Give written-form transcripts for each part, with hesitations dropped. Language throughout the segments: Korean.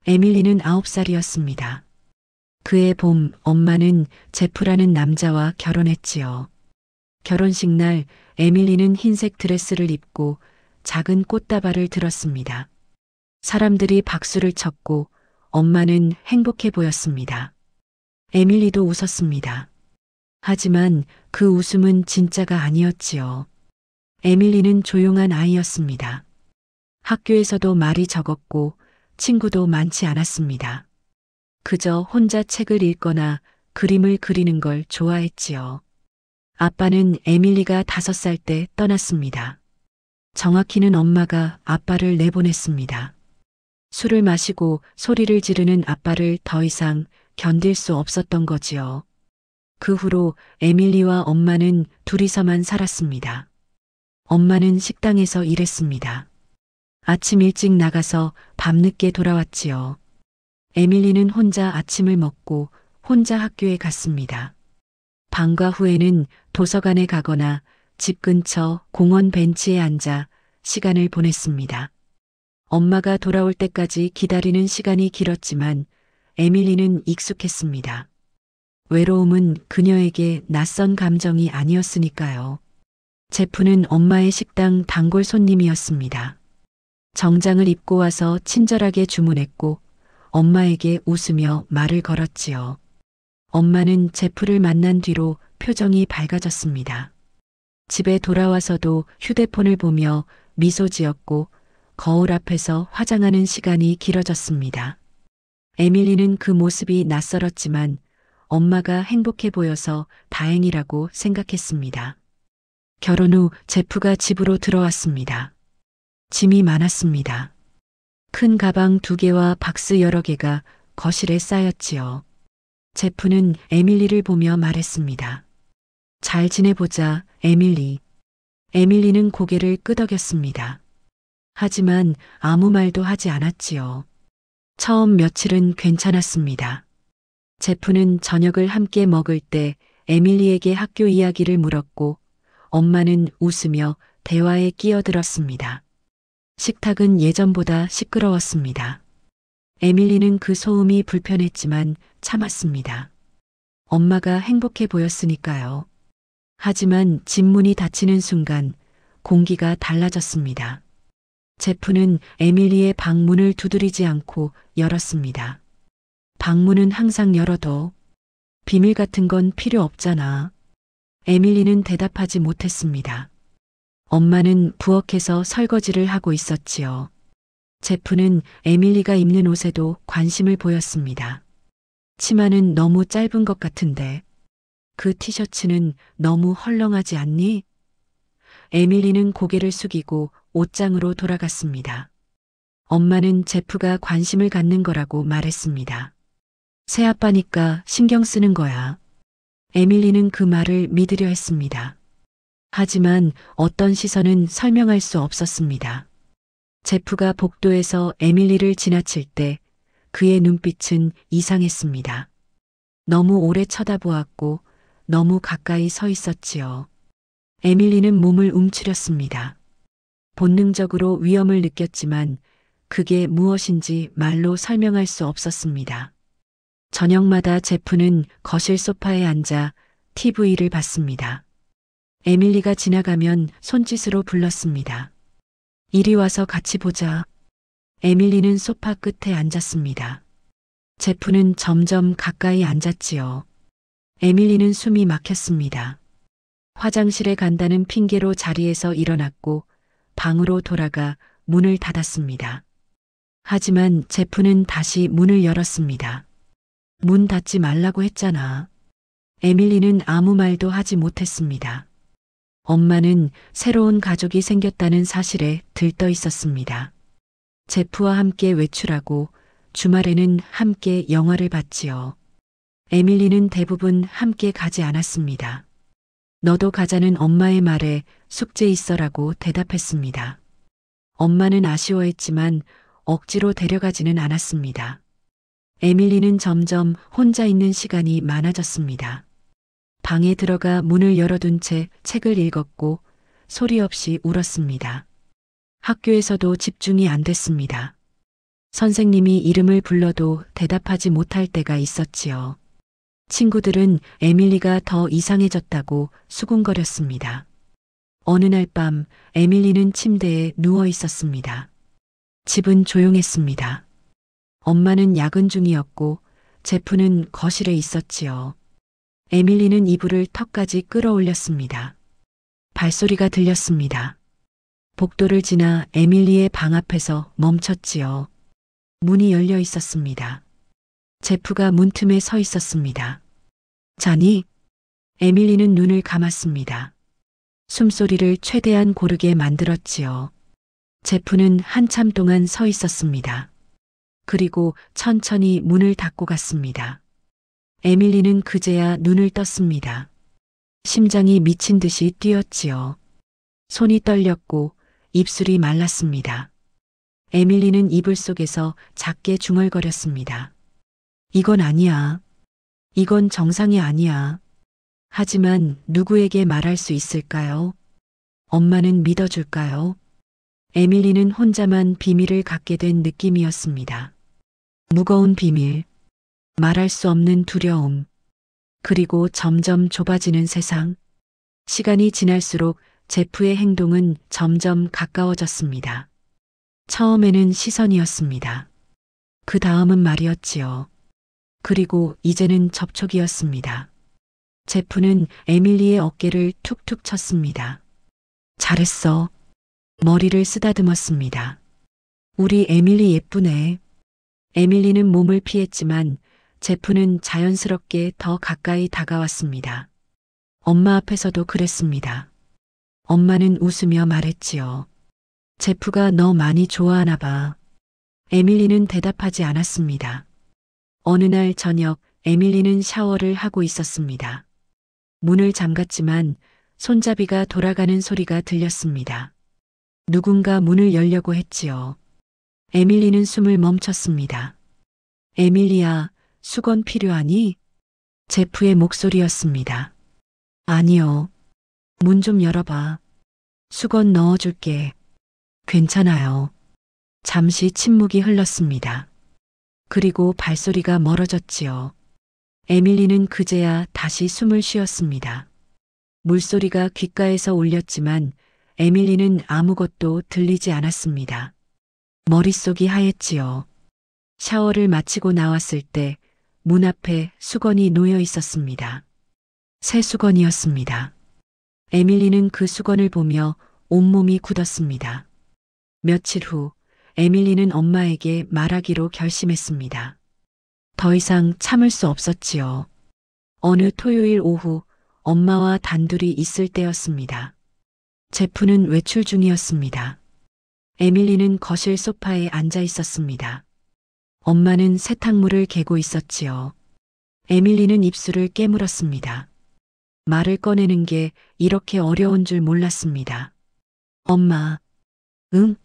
에밀리는 9살이었습니다. 그해 봄 엄마는 제프라는 남자와 결혼했지요. 결혼식 날 에밀리는 흰색 드레스를 입고 작은 꽃다발을 들었습니다. 사람들이 박수를 쳤고 엄마는 행복해 보였습니다. 에밀리도 웃었습니다. 하지만 그 웃음은 진짜가 아니었지요. 에밀리는 조용한 아이였습니다. 학교에서도 말이 적었고 친구도 많지 않았습니다. 그저 혼자 책을 읽거나 그림을 그리는 걸 좋아했지요. 아빠는 에밀리가 5살 때 떠났습니다. 정확히는 엄마가 아빠를 내보냈습니다. 술을 마시고 소리를 지르는 아빠를 더 이상 견딜 수 없었던 거지요. 그 후로 에밀리와 엄마는 둘이서만 살았습니다. 엄마는 식당에서 일했습니다. 아침 일찍 나가서 밤늦게 돌아왔지요. 에밀리는 혼자 아침을 먹고 혼자 학교에 갔습니다. 방과 후에는 도서관에 가거나 집 근처 공원 벤치에 앉아 시간을 보냈습니다. 엄마가 돌아올 때까지 기다리는 시간이 길었지만 에밀리는 익숙했습니다. 외로움은 그녀에게 낯선 감정이 아니었으니까요. 제프는 엄마의 식당 단골 손님이었습니다. 정장을 입고 와서 친절하게 주문했고 엄마에게 웃으며 말을 걸었지요. 엄마는 제프를 만난 뒤로 표정이 밝아졌습니다. 집에 돌아와서도 휴대폰을 보며 미소 지었고 거울 앞에서 화장하는 시간이 길어졌습니다. 에밀리는 그 모습이 낯설었지만 엄마가 행복해 보여서 다행이라고 생각했습니다. 결혼 후 제프가 집으로 들어왔습니다. 짐이 많았습니다. 큰 가방 2개와 박스 여러 개가 거실에 쌓였지요. 제프는 에밀리를 보며 말했습니다. 잘 지내보자, 에밀리. 에밀리는 고개를 끄덕였습니다. 하지만 아무 말도 하지 않았지요. 처음 며칠은 괜찮았습니다. 제프는 저녁을 함께 먹을 때 에밀리에게 학교 이야기를 물었고 엄마는 웃으며 대화에 끼어들었습니다. 식탁은 예전보다 시끄러웠습니다. 에밀리는 그 소음이 불편했지만 참았습니다. 엄마가 행복해 보였으니까요. 하지만 집 문이 닫히는 순간 공기가 달라졌습니다. 제프는 에밀리의 방문을 두드리지 않고 열었습니다. 방문은 항상 열어둬. 비밀 같은 건 필요 없잖아. 에밀리는 대답하지 못했습니다. 엄마는 부엌에서 설거지를 하고 있었지요. 제프는 에밀리가 입는 옷에도 관심을 보였습니다. 치마는 너무 짧은 것 같은데 그 티셔츠는 너무 헐렁하지 않니? 에밀리는 고개를 숙이고 옷장으로 돌아갔습니다. 엄마는 제프가 관심을 갖는 거라고 말했습니다. 새아빠니까 신경 쓰는 거야. 에밀리는 그 말을 믿으려 했습니다. 하지만 어떤 시선은 설명할 수 없었습니다. 제프가 복도에서 에밀리를 지나칠 때 그의 눈빛은 이상했습니다. 너무 오래 쳐다보았고 너무 가까이 서 있었지요. 에밀리는 몸을 움츠렸습니다. 본능적으로 위험을 느꼈지만 그게 무엇인지 말로 설명할 수 없었습니다. 저녁마다 제프는 거실 소파에 앉아 TV를 봤습니다. 에밀리가 지나가면 손짓으로 불렀습니다. 이리 와서 같이 보자. 에밀리는 소파 끝에 앉았습니다. 제프는 점점 가까이 앉았지요. 에밀리는 숨이 막혔습니다. 화장실에 간다는 핑계로 자리에서 일어났고 방으로 돌아가 문을 닫았습니다. 하지만 제프는 다시 문을 열었습니다. 문 닫지 말라고 했잖아. 에밀리는 아무 말도 하지 못했습니다. 엄마는 새로운 가족이 생겼다는 사실에 들떠 있었습니다. 제프와 함께 외출하고 주말에는 함께 영화를 봤지요. 에밀리는 대부분 함께 가지 않았습니다. 너도 가자는 엄마의 말에 숙제 있어라고 대답했습니다. 엄마는 아쉬워했지만 억지로 데려가지는 않았습니다. 에밀리는 점점 혼자 있는 시간이 많아졌습니다. 방에 들어가 문을 열어둔 채 책을 읽었고 소리 없이 울었습니다. 학교에서도 집중이 안 됐습니다. 선생님이 이름을 불러도 대답하지 못할 때가 있었지요. 친구들은 에밀리가 더 이상해졌다고 수군거렸습니다. 어느 날 밤 에밀리는 침대에 누워 있었습니다. 집은 조용했습니다. 엄마는 야근 중이었고 제프는 거실에 있었지요. 에밀리는 이불을 턱까지 끌어올렸습니다. 발소리가 들렸습니다. 복도를 지나 에밀리의 방 앞에서 멈췄지요. 문이 열려 있었습니다. 제프가 문틈에 서 있었습니다. 자니? 에밀리는 눈을 감았습니다. 숨소리를 최대한 고르게 만들었지요. 제프는 한참 동안 서 있었습니다. 그리고 천천히 문을 닫고 갔습니다. 에밀리는 그제야 눈을 떴습니다. 심장이 미친 듯이 뛰었지요. 손이 떨렸고 입술이 말랐습니다. 에밀리는 이불 속에서 작게 중얼거렸습니다. 이건 아니야. 이건 정상이 아니야. 하지만 누구에게 말할 수 있을까요? 엄마는 믿어줄까요? 에밀리는 혼자만 비밀을 갖게 된 느낌이었습니다. 무거운 비밀, 말할 수 없는 두려움, 그리고 점점 좁아지는 세상. 시간이 지날수록 제프의 행동은 점점 가까워졌습니다. 처음에는 시선이었습니다. 그 다음은 말이었지요. 그리고 이제는 접촉이었습니다. 제프는 에밀리의 어깨를 툭툭 쳤습니다. 잘했어. 머리를 쓰다듬었습니다. 우리 에밀리 예쁘네. 에밀리는 몸을 피했지만 제프는 자연스럽게 더 가까이 다가왔습니다. 엄마 앞에서도 그랬습니다. 엄마는 웃으며 말했지요. 제프가 너 많이 좋아하나 봐. 에밀리는 대답하지 않았습니다. 어느 날 저녁 에밀리는 샤워를 하고 있었습니다. 문을 잠갔지만 손잡이가 돌아가는 소리가 들렸습니다. 누군가 문을 열려고 했지요. 에밀리는 숨을 멈췄습니다. 에밀리야, 수건 필요하니? 제프의 목소리였습니다. 아니요. 문 좀 열어봐. 수건 넣어줄게. 괜찮아요. 잠시 침묵이 흘렀습니다. 그리고 발소리가 멀어졌지요. 에밀리는 그제야 다시 숨을 쉬었습니다. 물소리가 귓가에서 울렸지만 에밀리는 아무것도 들리지 않았습니다. 머릿속이 하였지요. 샤워를 마치고 나왔을 때 문 앞에 수건이 놓여 있었습니다. 새 수건이었습니다. 에밀리는 그 수건을 보며 온몸이 굳었습니다. 며칠 후 에밀리는 엄마에게 말하기로 결심했습니다. 더 이상 참을 수 없었지요. 어느 토요일 오후 엄마와 단둘이 있을 때였습니다. 제프는 외출 중이었습니다. 에밀리는 거실 소파에 앉아 있었습니다. 엄마는 세탁물을 개고 있었지요. 에밀리는 입술을 깨물었습니다. 말을 꺼내는 게 이렇게 어려운 줄 몰랐습니다. 엄마, 응?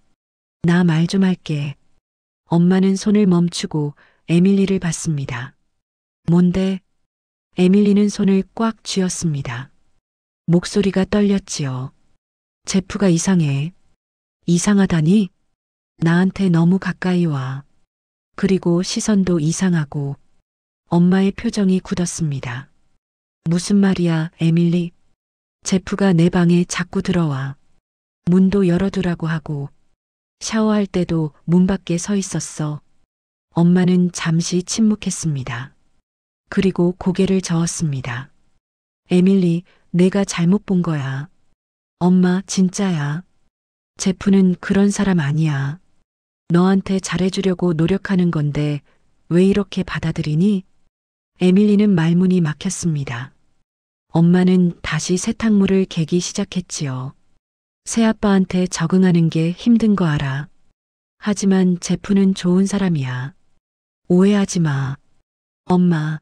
나 말 좀 할게. 엄마는 손을 멈추고 에밀리를 봤습니다. 뭔데? 에밀리는 손을 꽉 쥐었습니다. 목소리가 떨렸지요. 제프가 이상해. 이상하다니? 나한테 너무 가까이 와. 그리고 시선도 이상하고 엄마의 표정이 굳었습니다. 무슨 말이야, 에밀리? 제프가 내 방에 자꾸 들어와. 문도 열어두라고 하고 샤워할 때도 문 밖에 서 있었어. 엄마는 잠시 침묵했습니다. 그리고 고개를 저었습니다. 에밀리, 내가 잘못 본 거야. 엄마, 진짜야. 제프는 그런 사람 아니야. 너한테 잘해주려고 노력하는 건데 왜 이렇게 받아들이니? 에밀리는 말문이 막혔습니다. 엄마는 다시 세탁물을 개기 시작했지요. 새아빠한테 적응하는 게 힘든 거 알아. 하지만 제프는 좋은 사람이야. 오해하지 마. 엄마,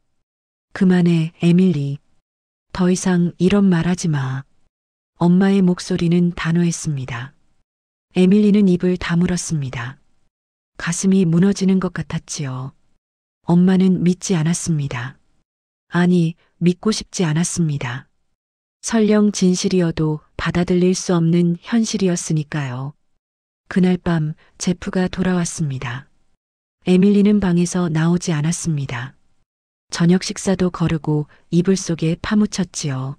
그만해, 에밀리. 더 이상 이런 말 하지 마. 엄마의 목소리는 단호했습니다. 에밀리는 입을 다물었습니다. 가슴이 무너지는 것 같았지요. 엄마는 믿지 않았습니다. 아니, 믿고 싶지 않았습니다. 설령 진실이어도 받아들일 수 없는 현실이었으니까요. 그날 밤 제프가 돌아왔습니다. 에밀리는 방에서 나오지 않았습니다. 저녁 식사도 거르고 이불 속에 파묻혔지요.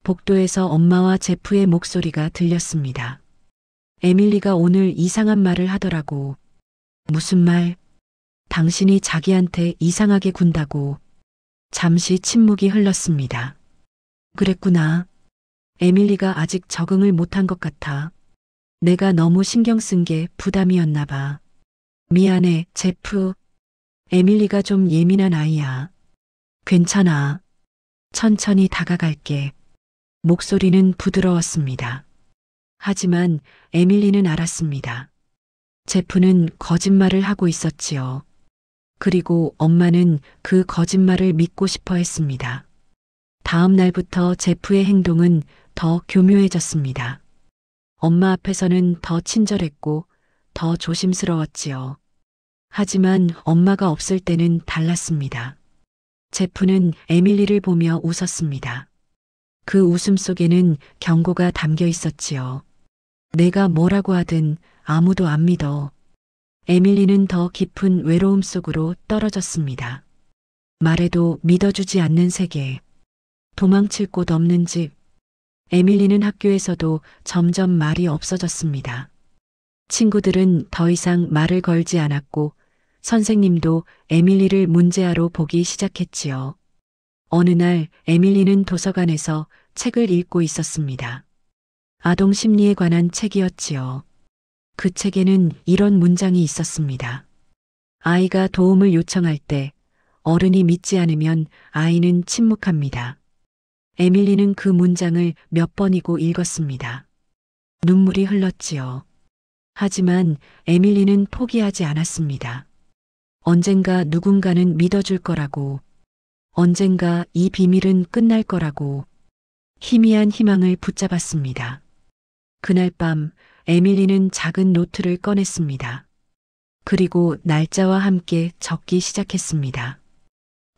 복도에서 엄마와 제프의 목소리가 들렸습니다. 에밀리가 오늘 이상한 말을 하더라고. 무슨 말? 당신이 자기한테 이상하게 군다고. 잠시 침묵이 흘렀습니다. 그랬구나. 에밀리가 아직 적응을 못한 것 같아. 내가 너무 신경 쓴 게 부담이었나 봐. 미안해, 제프. 에밀리가 좀 예민한 아이야. 괜찮아. 천천히 다가갈게. 목소리는 부드러웠습니다. 하지만 에밀리는 알았습니다. 제프는 거짓말을 하고 있었지요. 그리고 엄마는 그 거짓말을 믿고 싶어 했습니다. 다음 날부터 제프의 행동은 더 교묘해졌습니다. 엄마 앞에서는 더 친절했고 더 조심스러웠지요. 하지만 엄마가 없을 때는 달랐습니다. 제프는 에밀리를 보며 웃었습니다. 그 웃음 속에는 경고가 담겨 있었지요. 내가 뭐라고 하든 아무도 안 믿어. 에밀리는 더 깊은 외로움 속으로 떨어졌습니다. 말해도 믿어주지 않는 세계. 도망칠 곳 없는 집. 에밀리는 학교에서도 점점 말이 없어졌습니다. 친구들은 더 이상 말을 걸지 않았고 선생님도 에밀리를 문제아로 보기 시작했지요. 어느 날 에밀리는 도서관에서 책을 읽고 있었습니다. 아동 심리에 관한 책이었지요. 그 책에는 이런 문장이 있었습니다. 아이가 도움을 요청할 때 어른이 믿지 않으면 아이는 침묵합니다. 에밀리는 그 문장을 몇 번이고 읽었습니다. 눈물이 흘렀지요. 하지만 에밀리는 포기하지 않았습니다. 언젠가 누군가는 믿어줄 거라고. 언젠가 이 비밀은 끝날 거라고. 희미한 희망을 붙잡았습니다. 그날 밤 에밀리는 작은 노트를 꺼냈습니다. 그리고 날짜와 함께 적기 시작했습니다.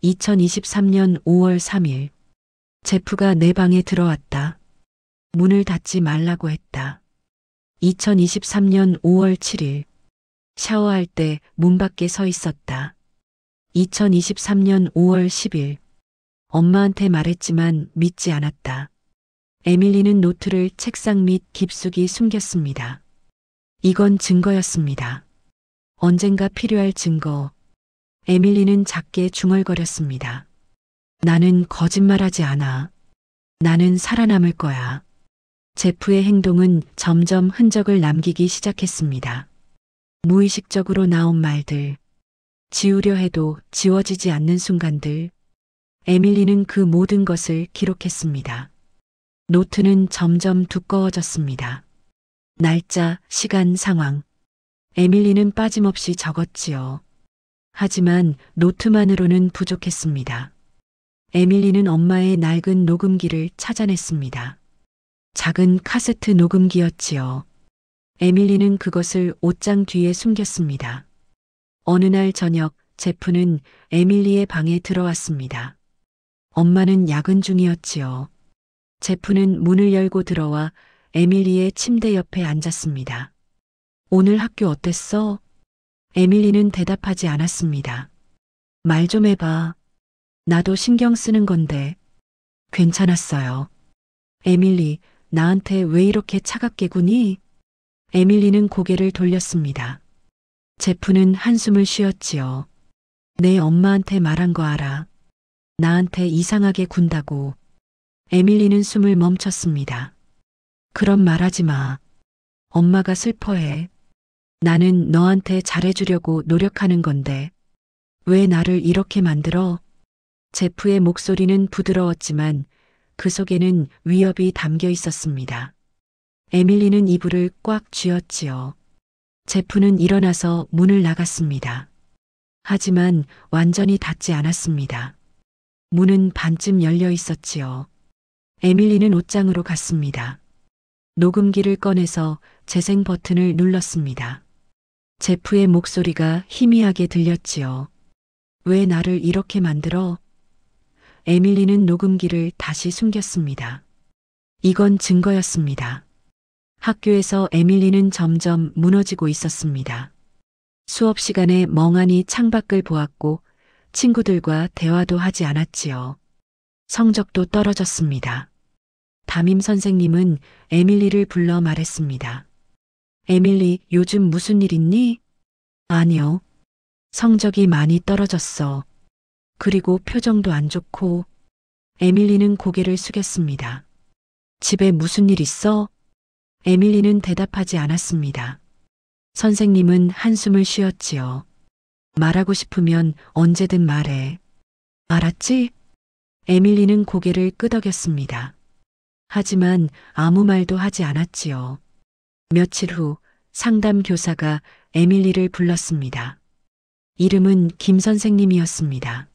2023년 5월 3일. 제프가 내 방에 들어왔다. 문을 닫지 말라고 했다. 2023년 5월 7일. 샤워할 때 문 밖에 서 있었다. 2023년 5월 10일. 엄마한테 말했지만 믿지 않았다. 에밀리는 노트를 책상 밑 깊숙이 숨겼습니다. 이건 증거였습니다. 언젠가 필요할 증거. 에밀리는 작게 중얼거렸습니다. 나는 거짓말하지 않아. 나는 살아남을 거야. 제프의 행동은 점점 흔적을 남기기 시작했습니다. 무의식적으로 나온 말들. 지우려 해도 지워지지 않는 순간들. 에밀리는 그 모든 것을 기록했습니다. 노트는 점점 두꺼워졌습니다. 날짜, 시간, 상황. 에밀리는 빠짐없이 적었지요. 하지만 노트만으로는 부족했습니다. 에밀리는 엄마의 낡은 녹음기를 찾아냈습니다. 작은 카세트 녹음기였지요. 에밀리는 그것을 옷장 뒤에 숨겼습니다. 어느 날 저녁 제프는 에밀리의 방에 들어왔습니다. 엄마는 야근 중이었지요. 제프는 문을 열고 들어와 에밀리의 침대 옆에 앉았습니다. 오늘 학교 어땠어? 에밀리는 대답하지 않았습니다. 말 좀 해봐. 나도 신경 쓰는 건데. 괜찮았어요. 에밀리, 나한테 왜 이렇게 차갑게 구니? 에밀리는 고개를 돌렸습니다. 제프는 한숨을 쉬었지요. 내 엄마한테 말한 거 알아. 나한테 이상하게 군다고. 에밀리는 숨을 멈췄습니다. 그런 말 하지 마. 엄마가 슬퍼해. 나는 너한테 잘해주려고 노력하는 건데. 왜 나를 이렇게 만들어? 제프의 목소리는 부드러웠지만 그 속에는 위협이 담겨 있었습니다. 에밀리는 이불을 꽉 쥐었지요. 제프는 일어나서 문을 나갔습니다. 하지만 완전히 닫지 않았습니다. 문은 반쯤 열려 있었지요. 에밀리는 옷장으로 갔습니다. 녹음기를 꺼내서 재생 버튼을 눌렀습니다. 제프의 목소리가 희미하게 들렸지요. 왜 나를 이렇게 만들어? 에밀리는 녹음기를 다시 숨겼습니다. 이건 증거였습니다. 학교에서 에밀리는 점점 무너지고 있었습니다. 수업 시간에 멍하니 창밖을 보았고 친구들과 대화도 하지 않았지요. 성적도 떨어졌습니다. 담임 선생님은 에밀리를 불러 말했습니다. 에밀리, 요즘 무슨 일 있니? 아니요. 성적이 많이 떨어졌어. 그리고 표정도 안 좋고. 에밀리는 고개를 숙였습니다. 집에 무슨 일 있어? 에밀리는 대답하지 않았습니다. 선생님은 한숨을 쉬었지요. 말하고 싶으면 언제든 말해. 알았지? 에밀리는 고개를 끄덕였습니다. 하지만 아무 말도 하지 않았지요. 며칠 후 상담 교사가 에밀리를 불렀습니다. 이름은 김 선생님이었습니다.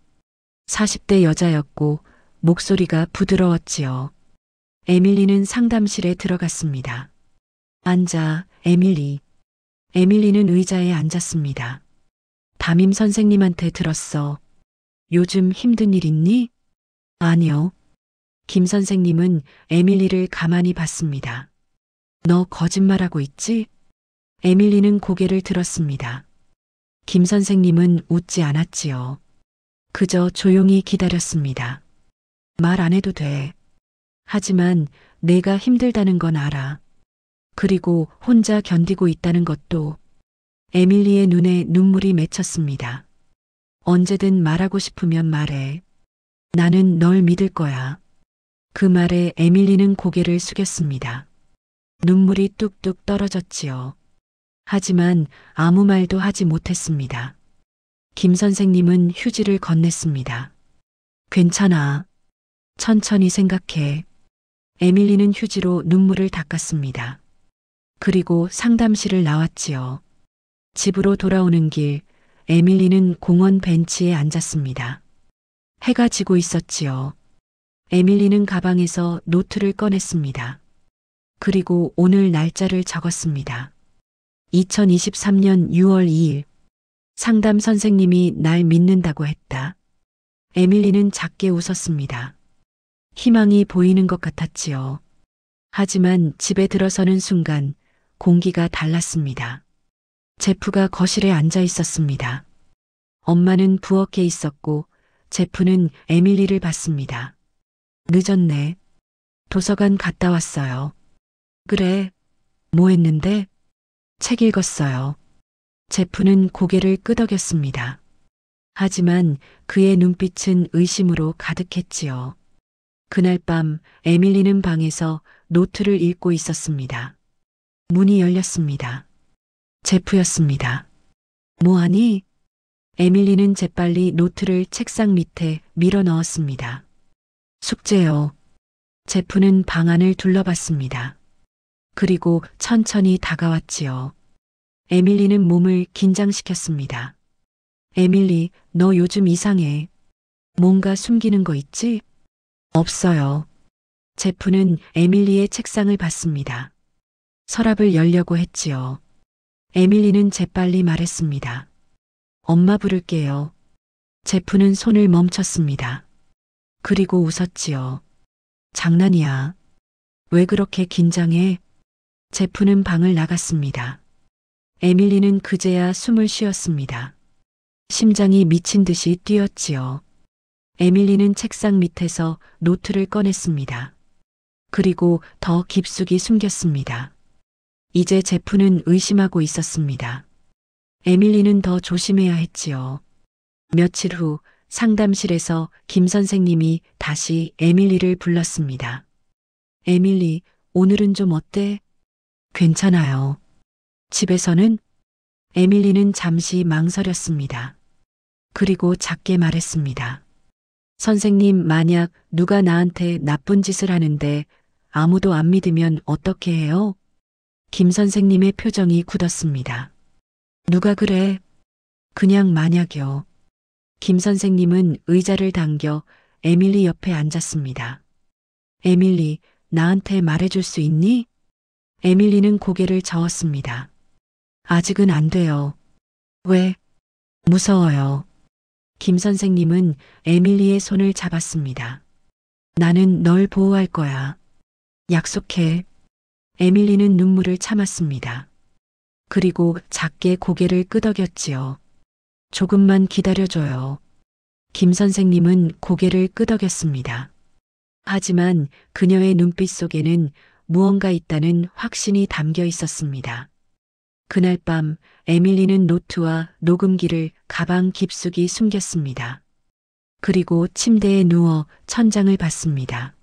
40대 여자였고 목소리가 부드러웠지요. 에밀리는 상담실에 들어갔습니다. 앉아, 에밀리. 에밀리는 의자에 앉았습니다. 담임 선생님한테 들었어. 요즘 힘든 일 있니? 아니요. 김 선생님은 에밀리를 가만히 봤습니다. 너 거짓말하고 있지? 에밀리는 고개를 들었습니다. 김 선생님은 웃지 않았지요. 그저 조용히 기다렸습니다. 말 안 해도 돼. 하지만 내가 힘들다는 건 알아. 그리고 혼자 견디고 있다는 것도. 에밀리의 눈에 눈물이 맺혔습니다. 언제든 말하고 싶으면 말해. 나는 널 믿을 거야. 그 말에 에밀리는 고개를 숙였습니다. 눈물이 뚝뚝 떨어졌지요. 하지만 아무 말도 하지 못했습니다. 김 선생님은 휴지를 건넸습니다. 괜찮아. 천천히 생각해. 에밀리는 휴지로 눈물을 닦았습니다. 그리고 상담실을 나왔지요. 집으로 돌아오는 길, 에밀리는 공원 벤치에 앉았습니다. 해가 지고 있었지요. 에밀리는 가방에서 노트를 꺼냈습니다. 그리고 오늘 날짜를 적었습니다. 2023년 6월 2일. 상담 선생님이 날 믿는다고 했다. 에밀리는 작게 웃었습니다. 희망이 보이는 것 같았지요. 하지만 집에 들어서는 순간 공기가 달랐습니다. 제프가 거실에 앉아 있었습니다. 엄마는 부엌에 있었고 제프는 에밀리를 봤습니다. 늦었네. 도서관 갔다 왔어요. 그래. 뭐 했는데? 책 읽었어요. 제프는 고개를 끄덕였습니다. 하지만 그의 눈빛은 의심으로 가득했지요. 그날 밤 에밀리는 방에서 노트를 읽고 있었습니다. 문이 열렸습니다. 제프였습니다. 뭐하니? 에밀리는 재빨리 노트를 책상 밑에 밀어 넣었습니다. 숙제요. 제프는 방 안을 둘러봤습니다. 그리고 천천히 다가왔지요. 에밀리는 몸을 긴장시켰습니다. 에밀리, 너 요즘 이상해. 뭔가 숨기는 거 있지? 없어요. 제프는 에밀리의 책상을 봤습니다. 서랍을 열려고 했지요. 에밀리는 재빨리 말했습니다. 엄마 부를게요. 제프는 손을 멈췄습니다. 그리고 웃었지요. 장난이야. 왜 그렇게 긴장해? 제프는 방을 나갔습니다. 에밀리는 그제야 숨을 쉬었습니다. 심장이 미친 듯이 뛰었지요. 에밀리는 책상 밑에서 노트를 꺼냈습니다. 그리고 더 깊숙이 숨겼습니다. 이제 제프는 의심하고 있었습니다. 에밀리는 더 조심해야 했지요. 며칠 후 상담실에서 김 선생님이 다시 에밀리를 불렀습니다. 에밀리, 오늘은 좀 어때? 괜찮아요. 집에서는? 에밀리는 잠시 망설였습니다. 그리고 작게 말했습니다. 선생님, 만약 누가 나한테 나쁜 짓을 하는데 아무도 안 믿으면 어떻게 해요? 김 선생님의 표정이 굳었습니다. 누가 그래? 그냥 만약요. 김 선생님은 의자를 당겨 에밀리 옆에 앉았습니다. 에밀리, 나한테 말해줄 수 있니? 에밀리는 고개를 저었습니다. 아직은 안 돼요. 왜? 무서워요. 김 선생님은 에밀리의 손을 잡았습니다. 나는 널 보호할 거야. 약속해. 에밀리는 눈물을 참았습니다. 그리고 작게 고개를 끄덕였지요. 조금만 기다려줘요. 김 선생님은 고개를 끄덕였습니다. 하지만 그녀의 눈빛 속에는 무언가 있다는 확신이 담겨 있었습니다. 그날 밤 에밀리는 노트와 녹음기를 가방 깊숙이 숨겼습니다. 그리고 침대에 누워 천장을 봤습니다.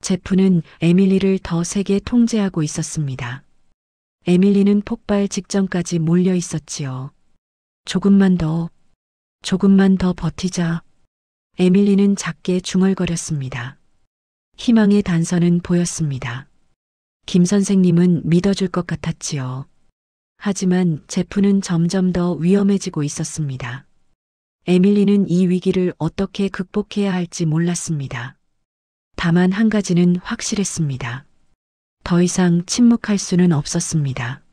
제프는 에밀리를 더 세게 통제하고 있었습니다. 에밀리는 폭발 직전까지 몰려 있었지요. 조금만 더 버티자. 에밀리는 작게 중얼거렸습니다. 희망의 단서는 보였습니다. 김 선생님은 믿어줄 것 같았지요. 하지만 제프는 점점 더 위험해지고 있었습니다. 에밀리는 이 위기를 어떻게 극복해야 할지 몰랐습니다. 다만 한 가지는 확실했습니다. 더 이상 침묵할 수는 없었습니다.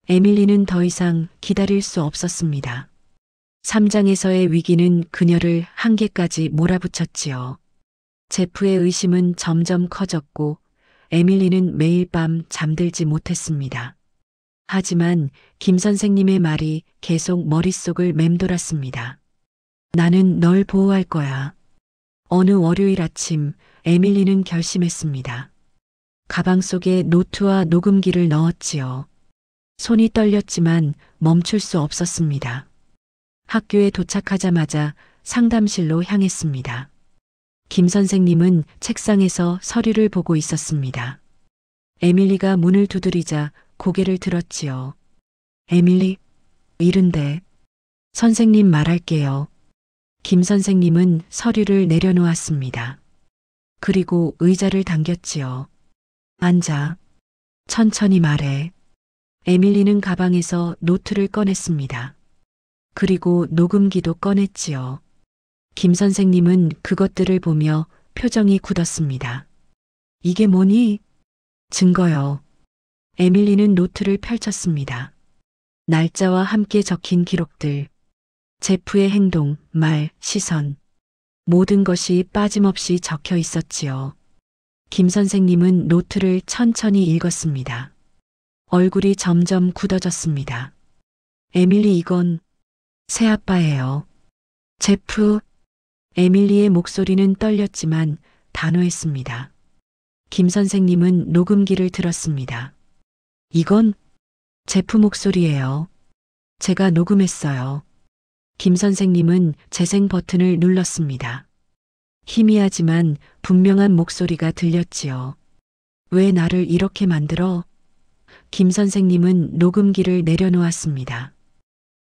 에밀리는 더 이상 기다릴 수 없었습니다. 3장에서의 위기는 그녀를 한계까지 몰아붙였지요. 제프의 의심은 점점 커졌고 에밀리는 매일 밤 잠들지 못했습니다. 하지만 김 선생님의 말이 계속 머릿속을 맴돌았습니다. 나는 널 보호할 거야. 어느 월요일 아침 에밀리는 결심했습니다. 가방 속에 노트와 녹음기를 넣었지요. 손이 떨렸지만 멈출 수 없었습니다. 학교에 도착하자마자 상담실로 향했습니다. 김 선생님은 책상에서 서류를 보고 있었습니다. 에밀리가 문을 두드리자 고개를 들었지요. 에밀리, 이른데. 선생님 말할게요. 김 선생님은 서류를 내려놓았습니다. 그리고 의자를 당겼지요. 앉아. 천천히 말해. 에밀리는 가방에서 노트를 꺼냈습니다. 그리고 녹음기도 꺼냈지요. 김 선생님은 그것들을 보며 표정이 굳었습니다. 이게 뭐니? 증거요. 에밀리는 노트를 펼쳤습니다. 날짜와 함께 적힌 기록들. 제프의 행동, 말, 시선. 모든 것이 빠짐없이 적혀 있었지요. 김 선생님은 노트를 천천히 읽었습니다. 얼굴이 점점 굳어졌습니다. 에밀리, 이건 새아빠예요. 제프. 에밀리의 목소리는 떨렸지만 단호했습니다. 김 선생님은 녹음기를 들었습니다. 이건 제프 목소리예요. 제가 녹음했어요. 김 선생님은 재생 버튼을 눌렀습니다. 희미하지만 분명한 목소리가 들렸지요. 왜 나를 이렇게 만들어? 김 선생님은 녹음기를 내려놓았습니다.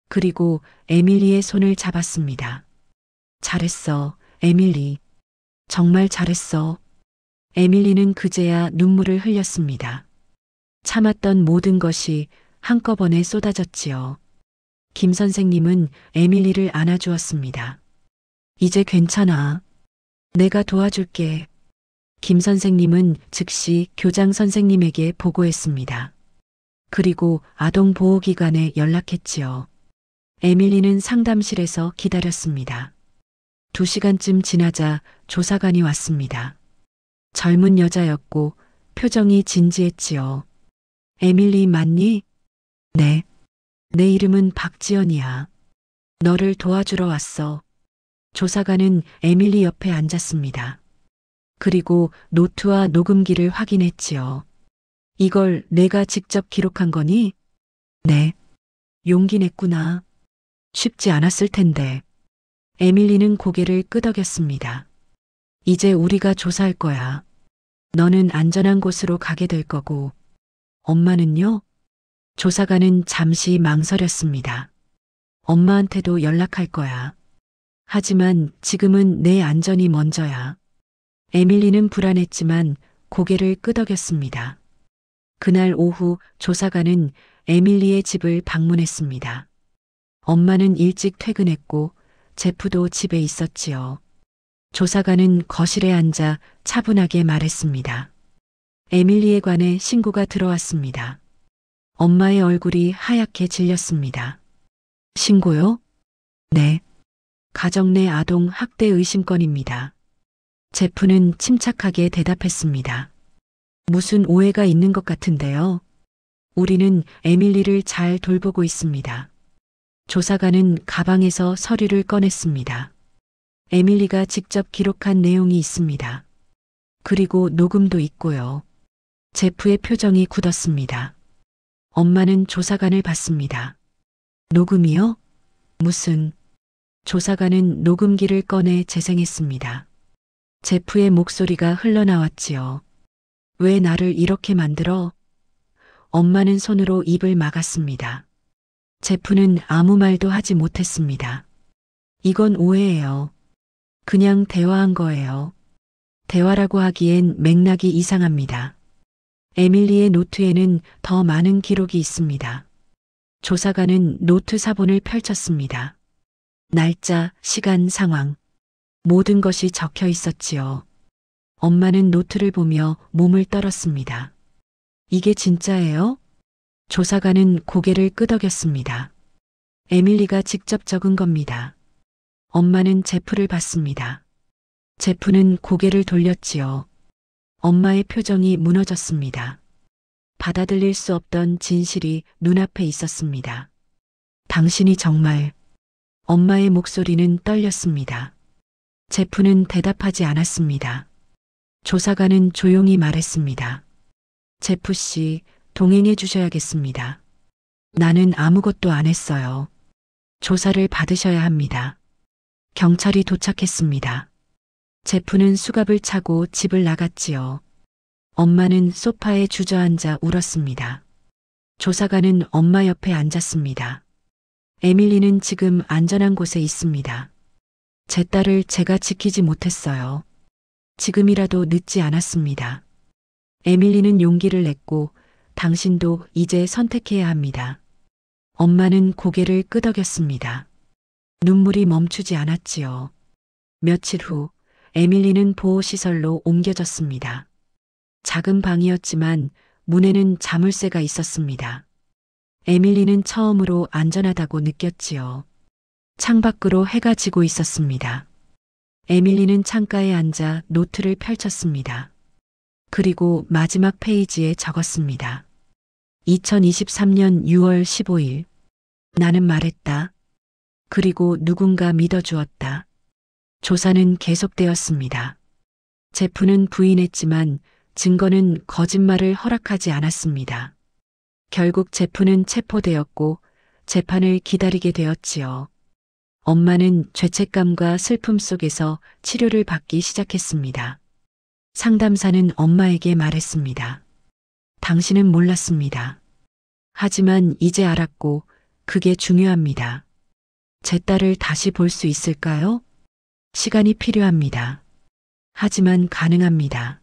그리고 에밀리의 손을 잡았습니다. 잘했어, 에밀리. 정말 잘했어. 에밀리는 그제야 눈물을 흘렸습니다. 참았던 모든 것이 한꺼번에 쏟아졌지요. 김 선생님은 에밀리를 안아주었습니다. 이제 괜찮아. 내가 도와줄게. 김 선생님은 즉시 교장 선생님에게 보고했습니다. 그리고 아동보호기관에 연락했지요. 에밀리는 상담실에서 기다렸습니다. 2시간쯤 지나자 조사관이 왔습니다. 젊은 여자였고 표정이 진지했지요. 에밀리 맞니? 네. 내 이름은 박지연이야. 너를 도와주러 왔어. 조사관은 에밀리 옆에 앉았습니다. 그리고 노트와 녹음기를 확인했지요. 이걸 내가 직접 기록한 거니? 네. 용기 냈구나. 쉽지 않았을 텐데. 에밀리는 고개를 끄덕였습니다. 이제 우리가 조사할 거야. 너는 안전한 곳으로 가게 될 거고. 엄마는요? 조사관은 잠시 망설였습니다. 엄마한테도 연락할 거야. 하지만 지금은 내 안전이 먼저야. 에밀리는 불안했지만 고개를 끄덕였습니다. 그날 오후 조사관은 에밀리의 집을 방문했습니다. 엄마는 일찍 퇴근했고 제프도 집에 있었지요. 조사관은 거실에 앉아 차분하게 말했습니다. 에밀리에 관해 신고가 들어왔습니다. 엄마의 얼굴이 하얗게 질렸습니다. 신고요? 네. 가정 내 아동 학대 의심건입니다. 제프는 침착하게 대답했습니다. 무슨 오해가 있는 것 같은데요. 우리는 에밀리를 잘 돌보고 있습니다. 조사관은 가방에서 서류를 꺼냈습니다. 에밀리가 직접 기록한 내용이 있습니다. 그리고 녹음도 있고요. 제프의 표정이 굳었습니다. 엄마는 조사관을 봤습니다. 녹음이요? 무슨? 조사관은 녹음기를 꺼내 재생했습니다. 제프의 목소리가 흘러나왔지요. 왜 나를 이렇게 만들어? 엄마는 손으로 입을 막았습니다. 제프는 아무 말도 하지 못했습니다. 이건 오해예요. 그냥 대화한 거예요. 대화라고 하기엔 맥락이 이상합니다. 에밀리의 노트에는 더 많은 기록이 있습니다. 조사관은 노트 사본을 펼쳤습니다. 날짜, 시간, 상황. 모든 것이 적혀 있었지요. 엄마는 노트를 보며 몸을 떨었습니다. 이게 진짜예요? 조사관은 고개를 끄덕였습니다. 에밀리가 직접 적은 겁니다. 엄마는 제프를 봤습니다. 제프는 고개를 돌렸지요. 엄마의 표정이 무너졌습니다. 받아들일 수 없던 진실이 눈앞에 있었습니다. 당신이 정말... 엄마의 목소리는 떨렸습니다. 제프는 대답하지 않았습니다. 조사관은 조용히 말했습니다. 제프 씨, 동행해 주셔야겠습니다. 나는 아무것도 안 했어요. 조사를 받으셔야 합니다. 경찰이 도착했습니다. 제프는 수갑을 차고 집을 나갔지요. 엄마는 소파에 주저앉아 울었습니다. 조사관은 엄마 옆에 앉았습니다. 에밀리는 지금 안전한 곳에 있습니다. 제 딸을 제가 지키지 못했어요. 지금이라도 늦지 않았습니다. 에밀리는 용기를 냈고 당신도 이제 선택해야 합니다. 엄마는 고개를 끄덕였습니다. 눈물이 멈추지 않았지요. 며칠 후 에밀리는 보호시설로 옮겨졌습니다. 작은 방이었지만 문에는 자물쇠가 있었습니다. 에밀리는 처음으로 안전하다고 느꼈지요. 창밖으로 해가 지고 있었습니다. 에밀리는 창가에 앉아 노트를 펼쳤습니다. 그리고 마지막 페이지에 적었습니다. 2023년 6월 15일. 나는 말했다. 그리고 누군가 믿어주었다. 조사는 계속되었습니다. 제프는 부인했지만 증거는 거짓말을 허락하지 않았습니다. 결국 제프는 체포되었고 재판을 기다리게 되었지요. 엄마는 죄책감과 슬픔 속에서 치료를 받기 시작했습니다. 상담사는 엄마에게 말했습니다. 당신은 몰랐습니다. 하지만 이제 알았고 그게 중요합니다. 제 딸을 다시 볼 수 있을까요? 시간이 필요합니다. 하지만 가능합니다.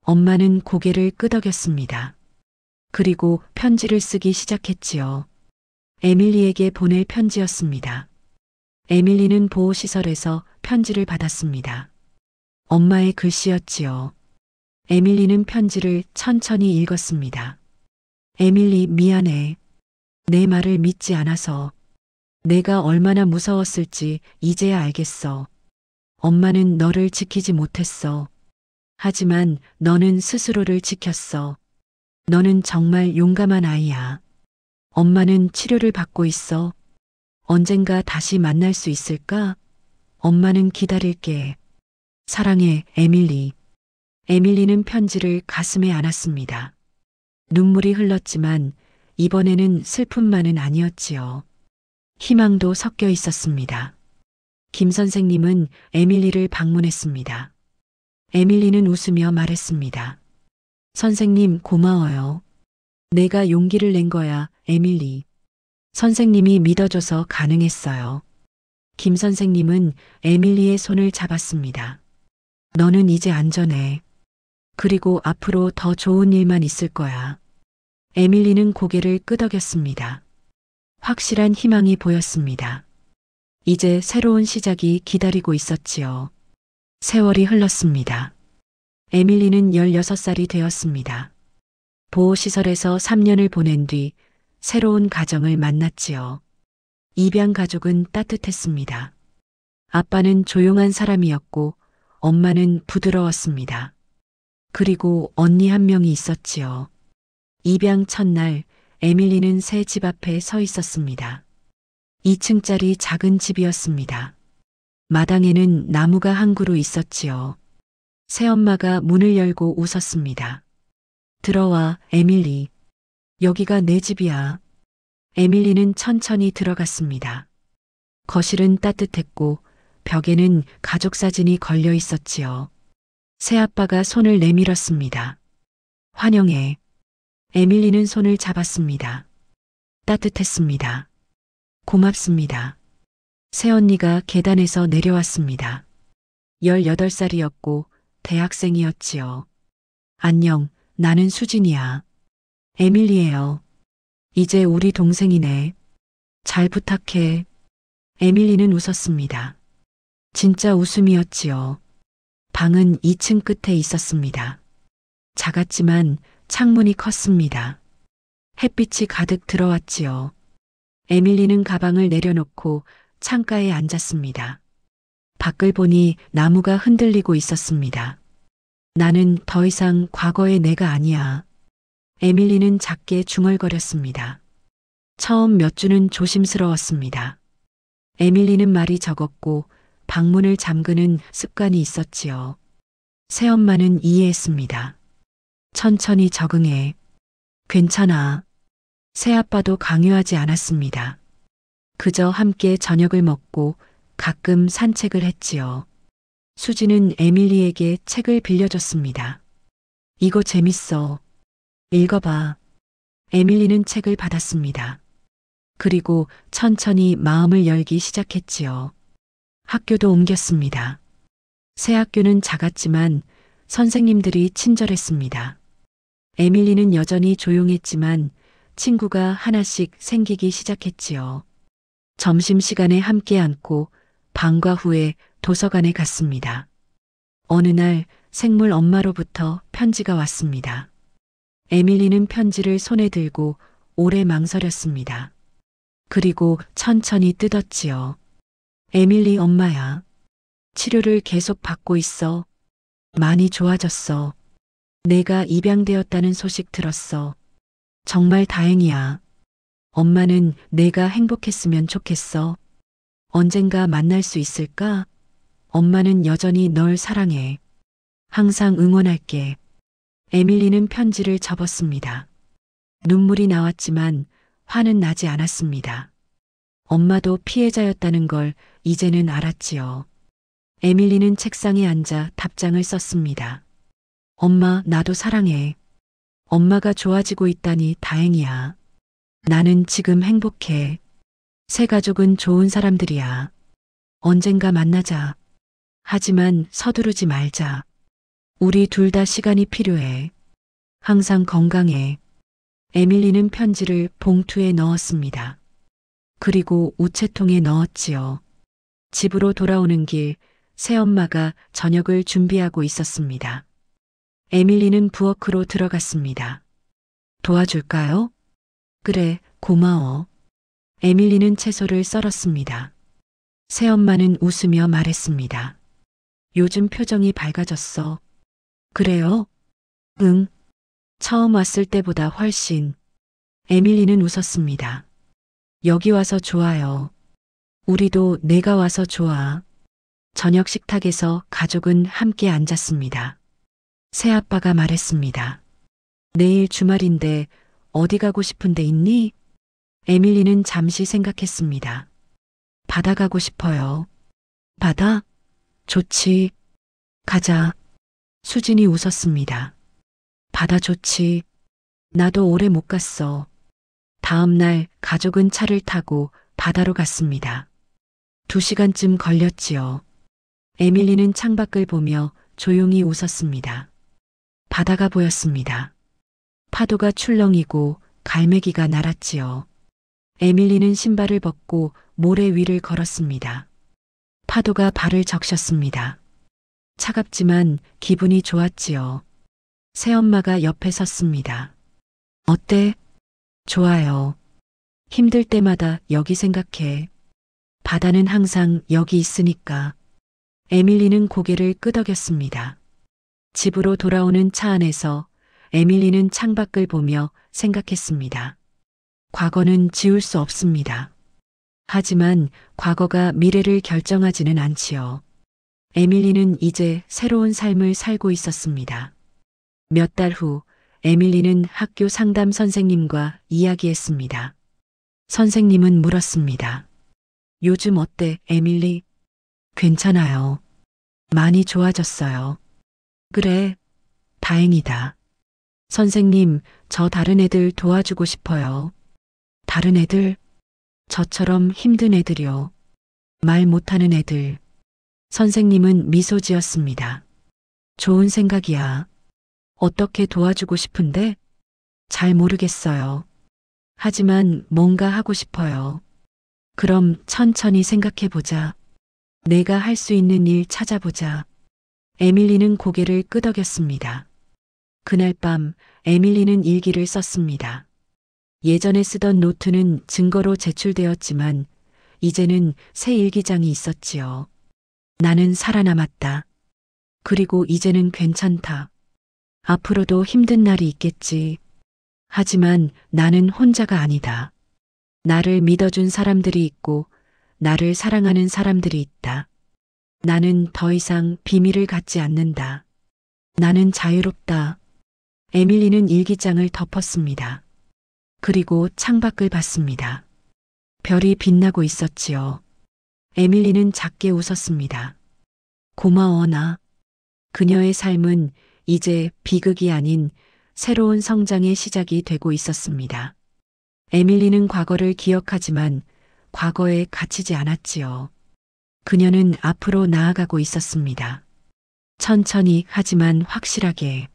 엄마는 고개를 끄덕였습니다. 그리고 편지를 쓰기 시작했지요. 에밀리에게 보낼 편지였습니다. 에밀리는 보호시설에서 편지를 받았습니다. 엄마의 글씨였지요. 에밀리는 편지를 천천히 읽었습니다. 에밀리, 미안해. 내 말을 믿지 않아서. 내가 얼마나 무서웠을지 이제야 알겠어. 엄마는 너를 지키지 못했어. 하지만 너는 스스로를 지켰어. 너는 정말 용감한 아이야. 엄마는 치료를 받고 있어. 언젠가 다시 만날 수 있을까? 엄마는 기다릴게. 사랑해, 에밀리. 에밀리는 편지를 가슴에 안았습니다. 눈물이 흘렀지만 이번에는 슬픔만은 아니었지요. 희망도 섞여 있었습니다. 김 선생님은 에밀리를 방문했습니다. 에밀리는 웃으며 말했습니다. 선생님, 고마워요. 내가 용기를 낸 거야, 에밀리. 선생님이 믿어줘서 가능했어요. 김 선생님은 에밀리의 손을 잡았습니다. 너는 이제 안전해. 그리고 앞으로 더 좋은 일만 있을 거야. 에밀리는 고개를 끄덕였습니다. 확실한 희망이 보였습니다. 이제 새로운 시작이 기다리고 있었지요. 세월이 흘렀습니다. 에밀리는 16살이 되었습니다. 보호시설에서 3년을 보낸 뒤 새로운 가정을 만났지요. 입양 가족은 따뜻했습니다. 아빠는 조용한 사람이었고 엄마는 부드러웠습니다. 그리고 언니 한 명이 있었지요. 입양 첫날 에밀리는 새 집 앞에 서 있었습니다. 2층짜리 작은 집이었습니다. 마당에는 나무가 한 그루 있었지요. 새엄마가 문을 열고 웃었습니다. 들어와, 에밀리. 여기가 내 집이야. 에밀리는 천천히 들어갔습니다. 거실은 따뜻했고 벽에는 가족 사진이 걸려 있었지요. 새아빠가 손을 내밀었습니다. 환영해. 에밀리는 손을 잡았습니다. 따뜻했습니다. 고맙습니다. 새언니가 계단에서 내려왔습니다. 18살이었고 대학생이었지요. 안녕, 나는 수진이야. 에밀리예요. 이제 우리 동생이네. 잘 부탁해. 에밀리는 웃었습니다. 진짜 웃음이었지요. 방은 2층 끝에 있었습니다. 작았지만 창문이 컸습니다. 햇빛이 가득 들어왔지요. 에밀리는 가방을 내려놓고 창가에 앉았습니다. 밖을 보니 나무가 흔들리고 있었습니다. 나는 더 이상 과거의 내가 아니야. 에밀리는 작게 중얼거렸습니다. 처음 몇 주는 조심스러웠습니다. 에밀리는 말이 적었고 방문을 잠그는 습관이 있었지요. 새엄마는 이해했습니다. 천천히 적응해. 괜찮아. 새아빠도 강요하지 않았습니다. 그저 함께 저녁을 먹고 가끔 산책을 했지요. 수지는 에밀리에게 책을 빌려줬습니다. 이거 재밌어. 읽어봐. 에밀리는 책을 받았습니다. 그리고 천천히 마음을 열기 시작했지요. 학교도 옮겼습니다. 새 학교는 작았지만 선생님들이 친절했습니다. 에밀리는 여전히 조용했지만 친구가 하나씩 생기기 시작했지요. 점심시간에 함께 앉고 방과 후에 도서관에 갔습니다. 어느 날 생물 엄마로부터 편지가 왔습니다. 에밀리는 편지를 손에 들고 오래 망설였습니다. 그리고 천천히 뜯었지요. 에밀리 엄마야. 치료를 계속 받고 있어. 많이 좋아졌어. 내가 입양되었다는 소식 들었어. 정말 다행이야. 엄마는 내가 행복했으면 좋겠어. 언젠가 만날 수 있을까? 엄마는 여전히 널 사랑해. 항상 응원할게. 에밀리는 편지를 접었습니다. 눈물이 나왔지만 화는 나지 않았습니다. 엄마도 피해자였다는 걸 이제는 알았지요. 에밀리는 책상에 앉아 답장을 썼습니다. 엄마, 나도 사랑해. 엄마가 좋아지고 있다니 다행이야. 나는 지금 행복해. 새 가족은 좋은 사람들이야. 언젠가 만나자. 하지만 서두르지 말자. 우리 둘 다 시간이 필요해. 항상 건강해. 에밀리는 편지를 봉투에 넣었습니다. 그리고 우체통에 넣었지요. 집으로 돌아오는 길, 새엄마가 저녁을 준비하고 있었습니다. 에밀리는 부엌으로 들어갔습니다. 도와줄까요? 그래, 고마워. 에밀리는 채소를 썰었습니다. 새엄마는 웃으며 말했습니다. 요즘 표정이 밝아졌어. 그래요? 응. 처음 왔을 때보다 훨씬. 에밀리는 웃었습니다. 여기 와서 좋아요. 우리도 내가 와서 좋아. 저녁 식탁에서 가족은 함께 앉았습니다. 새아빠가 말했습니다. 내일 주말인데 어디 가고 싶은 데 있니? 에밀리는 잠시 생각했습니다. 바다 가고 싶어요. 바다? 좋지. 가자. 수진이 웃었습니다. 바다 좋지. 나도 오래 못 갔어. 다음 날 가족은 차를 타고 바다로 갔습니다. 2시간쯤 걸렸지요. 에밀리는 창밖을 보며 조용히 웃었습니다. 바다가 보였습니다. 파도가 출렁이고 갈매기가 날았지요. 에밀리는 신발을 벗고 모래 위를 걸었습니다. 파도가 발을 적셨습니다. 차갑지만 기분이 좋았지요. 새엄마가 옆에 섰습니다. 어때? 좋아요. 힘들 때마다 여기 생각해. 바다는 항상 여기 있으니까. 에밀리는 고개를 끄덕였습니다. 집으로 돌아오는 차 안에서 에밀리는 창밖을 보며 생각했습니다. 과거는 지울 수 없습니다. 하지만 과거가 미래를 결정하지는 않지요. 에밀리는 이제 새로운 삶을 살고 있었습니다. 몇 달 후, 에밀리는 학교 상담 선생님과 이야기했습니다. 선생님은 물었습니다. 요즘 어때, 에밀리? 괜찮아요. 많이 좋아졌어요. 그래, 다행이다. 선생님, 저 다른 애들 도와주고 싶어요. 다른 애들? 저처럼 힘든 애들이요. 말 못하는 애들. 선생님은 미소 지었습니다. 좋은 생각이야. 어떻게 도와주고 싶은데? 잘 모르겠어요. 하지만 뭔가 하고 싶어요. 그럼 천천히 생각해 보자. 내가 할 수 있는 일 찾아보자. 에밀리는 고개를 끄덕였습니다. 그날 밤 에밀리는 일기를 썼습니다. 예전에 쓰던 노트는 증거로 제출되었지만 이제는 새 일기장이 있었지요. 나는 살아남았다. 그리고 이제는 괜찮다. 앞으로도 힘든 날이 있겠지. 하지만 나는 혼자가 아니다. 나를 믿어준 사람들이 있고 나를 사랑하는 사람들이 있다. 나는 더 이상 비밀을 갖지 않는다. 나는 자유롭다. 에밀리는 일기장을 덮었습니다. 그리고 창밖을 봤습니다. 별이 빛나고 있었지요. 에밀리는 작게 웃었습니다. 고마워 나. 그녀의 삶은 이제 비극이 아닌 새로운 성장의 시작이 되고 있었습니다. 에밀리는 과거를 기억하지만 과거에 갇히지 않았지요. 그녀는 앞으로 나아가고 있었습니다. 천천히 하지만 확실하게.